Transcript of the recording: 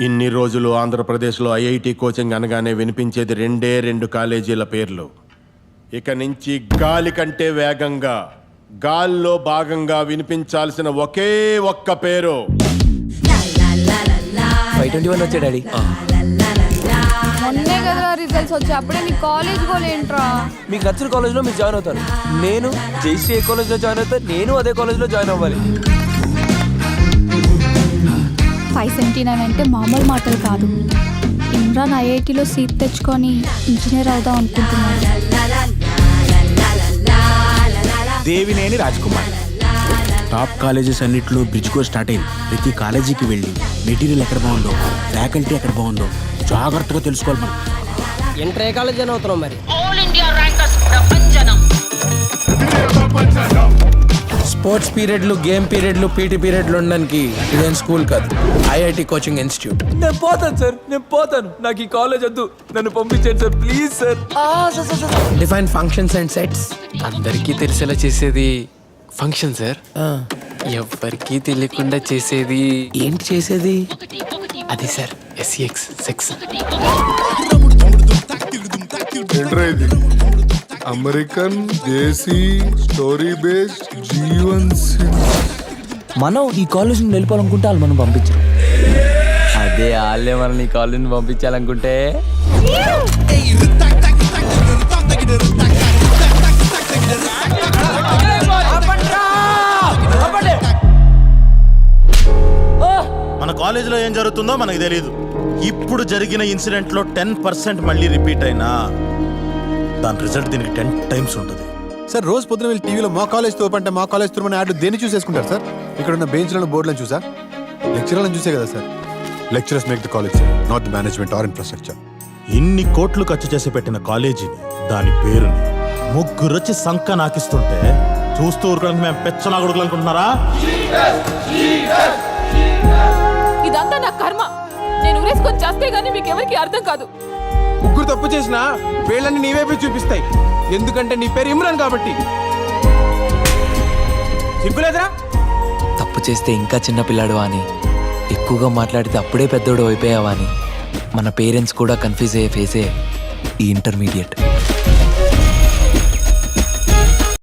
ఇన్ని రోజులు ఆంధ్రప్రదేశ్లో ఐఐటి కోచింగ్ అనగానే వినిపించేది రెండు కాలేజీల పేర్లు. ఇక నుంచి గాలి కంటే వేగంగా, గాల్లో భాగంగా వినిపించాల్సిన ఒకే ఒక్క పేరు 521 వచ్చా డాడీ. మొన్నే కదా రిజల్ట్స్ వచ్చి అప్పుడే నీ కాలేజ్ గోలేంట్రా? మీకు నచ్చిన కాలేజ్లో మీరు జాయిన్ అవుతారు. నేను జైశ్రీ ఏ కాలేజ్లో జాయిన్ అవుతాను, నేను అదే కాలేజ్లో జాయిన్ అవ్వాలి. 579 అంటే మామూలు మాటలు కాదు. ఇమ్రాన్ ఐఐటిలో సీట్ తెచ్చుకొని ఇంజనీర్ అవుదాం అనుకుంటున్నాడు. దేవినేని రాజ్కుమార్. టాప్ కాలేజెస్ అన్నింటిలో బ్రిడ్జ్ కోర్స్ స్టార్ట్ అయింది. ప్రతి కాలేజీకి వెళ్ళి మెటీరియల్ ఎక్కడ బాగుందో, ఫ్యాకల్టీ ఎక్కడ బాగుందో జాగ్రత్తగా తెలుసుకోవాలి మనం. ఇంటర్ ఏ కాలేజ్ జాయిన్ అవుతున్నాం మరి? స్పోర్ట్స్ పీరియడ్లు, గేమ్ పీరియడ్లు, పీటీ పీరియడ్లు ఉండడానికి ఇదేం స్కూల్ కాదు, ఐఐటి కోచింగ్ ఇన్స్టిట్యూట్. నేను పోతాను సార్, నేను పోతాను. నాకు ఈ కాలేజ్ వద్దు, నన్ను పంపించండి sir, please sir. Define functions and sets. అందరికీ తెలిసేలా చేసేది ఫంక్షన్ సార్, ఎవరికి తెలియకుండా చేసేది ఏంటి చేసేది? అది సార్ ఎస్ఎక్స్ సెక్స్. అమెరికన్ దేశీ స్టోరీ బేస్డ్ జీవన్ మనం ఈ కాలేజ్ నుండి వెళ్ళిపోవాలనుకుంటే వాళ్ళు మనం పంపించరు. అదే వాళ్ళే మనల్ని ఈ కాలేజ్ నుండి పంపించాలనుకుంటే మన కాలేజీలో ఏం జరుగుతుందో మనకు తెలియదు. ఇప్పుడు జరిగిన ఇన్సిడెంట్ లో 10% మళ్ళీ రిపీట్ అయినా దాని రిజల్ట్ దీనికి 10 టైమ్స్ ఉంటుంది. సార్ రోజు పొద్దున వెళ్ళి టీవీలో మా కాలేజ్ తో అంటే మా కాలేజ్ తో యాడ్ దేన్ని చూసేసుకుంటారు సార్? ఇక్కడ ఉన్న బెంచ్లను బోర్డులను చూసా, లెక్చరర్లను చూసే కదా sir. Lecturers make the college, not the management or infrastructure. ఇన్ని కోట్లు ఖర్చు చేసి పెట్టిన కాలేజీని, దాని పేరుని ముగ్గురొచ్చి సంక నాకిస్తుంటే చూస్తూ ఊరుకోవడానికి మేము పెచ్చనాగుడుకులు అనుకుంటున్నారా? ఇదంతా నా కర్మ. నేను ఊరేసుకొని చేస్తే గానీ మీకెవరికి అర్థం కాదు. ముగ్గురు తప్పు చేసినా వేళ్ళని నీవైపు చూపిస్తాయి, ఎందుకంటే నీ పేరు ఇమ్రాన్ కాబట్టి. సిగ్గులేదురా? తప్పు చేస్తే ఇంకా చిన్న పిల్లాడు అని, ఎక్కువగా మాట్లాడితే అప్పుడే పెద్దోడు అయిపోయావా అని మన పేరెంట్స్ కూడా కన్ఫ్యూజ్ అయ్యే ఫేసే ఈ ఇంటర్మీడియట్.